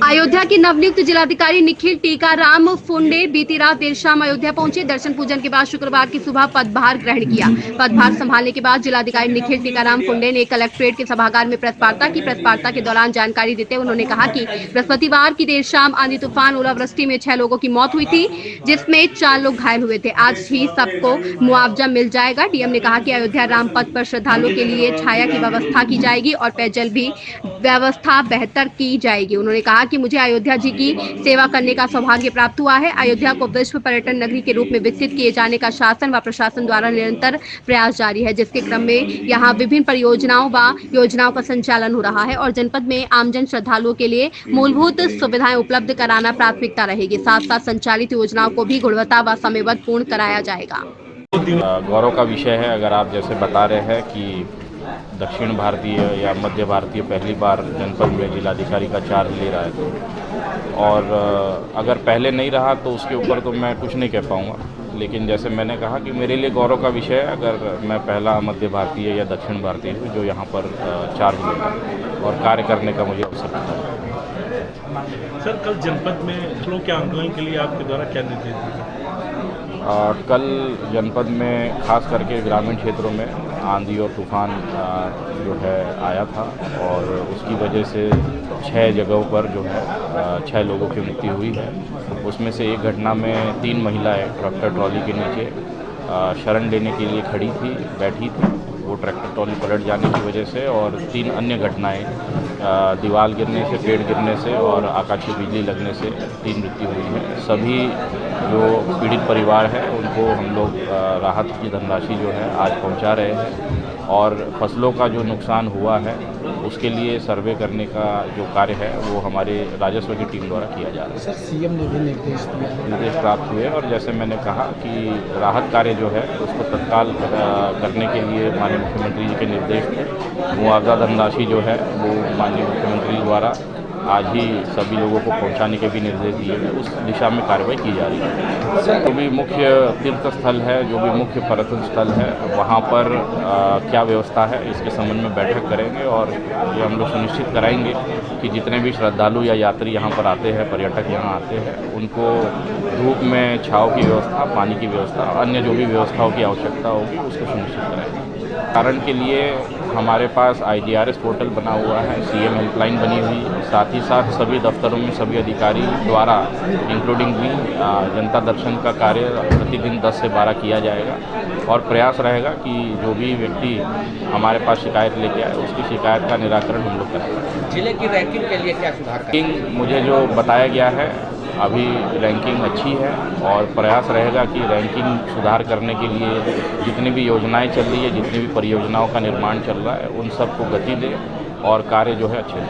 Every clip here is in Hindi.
अयोध्या के नवनियुक्त जिलाधिकारी निखिल टीकाराम फुंडे बीती रात देर शाम अयोध्या पहुंचे। दर्शन पूजन के बाद शुक्रवार की सुबह पदभार ग्रहण किया। पदभार संभालने के बाद जिलाधिकारी निखिल टीकाराम फुंडे ने कलेक्ट्रेट के सभागार में प्रेस वार्ता की। प्रेस वार्ता के दौरान जानकारी देते हुए उन्होंने कहा कि बृहस्पतिवार की देर शाम आंधी तूफान ओलावृष्टि में 6 लोगों की मौत हुई थी, जिसमें 4 लोग घायल हुए थे। आज ही सबको मुआवजा मिल जाएगा। डीएम ने कहा कि अयोध्या राम पथ पर श्रद्धालुओं के लिए छाया की व्यवस्था की जाएगी और पेयजल भी व्यवस्था बेहतर की जाएगी। उन्होंने कहा कि मुझे अयोध्या जी की सेवा करने का सौभाग्य प्राप्त हुआ है। अयोध्या को विश्व पर्यटन नगरी के रूप में विकसित किए जाने का शासन व प्रशासन द्वारा निरंतर प्रयास जारी है, जिसके क्रम में यहाँ विभिन्न परियोजनाओं व योजनाओं का संचालन हो रहा है और जनपद में आमजन श्रद्धालुओं के लिए मूलभूत सुविधाएं उपलब्ध कराना प्राथमिकता रहेगी। साथ साथ संचालित योजनाओं को भी गुणवत्ता व समयबद्ध पूर्ण कराया जाएगा। गौरव का विषय है। अगर आप जैसे बता रहे हैं कि दक्षिण भारतीय या मध्य भारतीय पहली बार जनपद में जिलाधिकारी का चार्ज ले रहा है, और अगर पहले नहीं रहा तो उसके ऊपर तो मैं कुछ नहीं कह पाऊँगा, लेकिन जैसे मैंने कहा कि मेरे लिए गौरव का विषय है अगर मैं पहला मध्य भारतीय या दक्षिण भारतीय हूँ जो यहाँ पर चार्ज लेता है और कार्य करने का मुझे अवसर मिला है। सर, कल जनपद में फ्लो के आंदोलन के लिए आपके द्वारा क्या निर्देश दिए? कल जनपद में खास करके ग्रामीण क्षेत्रों में आंधी और तूफान जो है आया था और उसकी वजह से 6 जगहों पर जो है 6 लोगों की मृत्यु हुई है। उसमें से एक घटना में 3 महिलाएं ट्रैक्टर ट्रॉली के नीचे शरण लेने के लिए खड़ी थी, बैठी थी। वो ट्रैक्टर ट्रॉली पलट जाने की वजह से और 3 अन्य घटनाएं दीवार गिरने से, पेड़ गिरने से और आकाशीय बिजली लगने से 3 मृत्यु हुई है। सभी जो पीड़ित परिवार है उनको हम लोग राहत की धनराशि जो है आज पहुंचा रहे हैं और फसलों का जो नुकसान हुआ है उसके लिए सर्वे करने का जो कार्य है वो हमारे राजस्व की टीम द्वारा किया जा रहा है। सर, सीएम ने भी निर्देश प्राप्त हुए और जैसे मैंने कहा कि राहत कार्य जो है उसको तत्काल करने के लिए माननीय मुख्यमंत्री जी के निर्देश थे। मुआवजा धनराशि जो है वो माननीय मुख्यमंत्री द्वारा आज ही सभी लोगों को पहुंचाने के भी निर्देश दिए गए, उस दिशा में कार्रवाई की जा रही है। जो भी मुख्य तीर्थ स्थल है, जो भी मुख्य पर्यटन स्थल है, वहाँ पर क्या व्यवस्था है इसके संबंध में बैठक करेंगे और ये हम लोग सुनिश्चित कराएंगे कि जितने भी श्रद्धालु या यात्री यहाँ पर आते हैं, पर्यटक यहाँ आते हैं, उनको धूप में छाँव की व्यवस्था, पानी की व्यवस्था, अन्य जो भी व्यवस्थाओं की आवश्यकता होगी उसको सुनिश्चित कराएंगे। कारण के लिए हमारे पास IDRS पोर्टल बना हुआ है, CM हेल्पलाइन बनी हुई है। साथ ही साथ सभी दफ्तरों में सभी अधिकारी द्वारा इंक्लूडिंग भी जनता दर्शन का कार्य प्रतिदिन 10 से 12 किया जाएगा और प्रयास रहेगा कि जो भी व्यक्ति हमारे पास शिकायत लेके आए उसकी शिकायत का निराकरण हम लोग करेंगे। जिले की रैंकिंग के लिए क्या सुधार करेंगे? मुझे जो बताया गया है अभी रैंकिंग अच्छी है और प्रयास रहेगा कि रैंकिंग सुधार करने के लिए जितनी भी योजनाएं चल रही है, जितनी भी परियोजनाओं का निर्माण चल रहा है, उन सबको गति दे और कार्य जो है अच्छे से।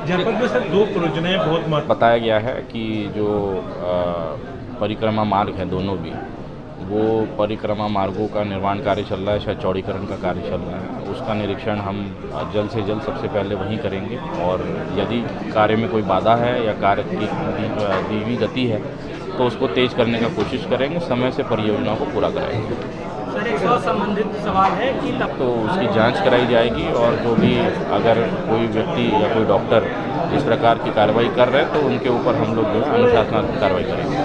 जनपद में सर 2 परियोजनाएं बहुत बताया गया है कि जो परिक्रमा मार्ग है दोनों भी, वो परिक्रमा मार्गों का निर्माण कार्य चल रहा है, शायद चौड़ीकरण का कार्य चल रहा है। उसका निरीक्षण हम जल्द से जल्द सबसे पहले वहीं करेंगे और यदि कार्य में कोई बाधा है या कार्य की दी हुई गति है तो उसको तेज करने का कोशिश करेंगे, समय से परियोजनाओं को पूरा कराएंगे। सर, एक और संबंधित सवाल है कि तो उसकी जांच कराई जाएगी और जो भी अगर कोई व्यक्ति या कोई डॉक्टर इस प्रकार की कार्रवाई कर रहे हैं तो उनके ऊपर हम लोग जो है अनुशासनात्मक कार्रवाई करेंगे।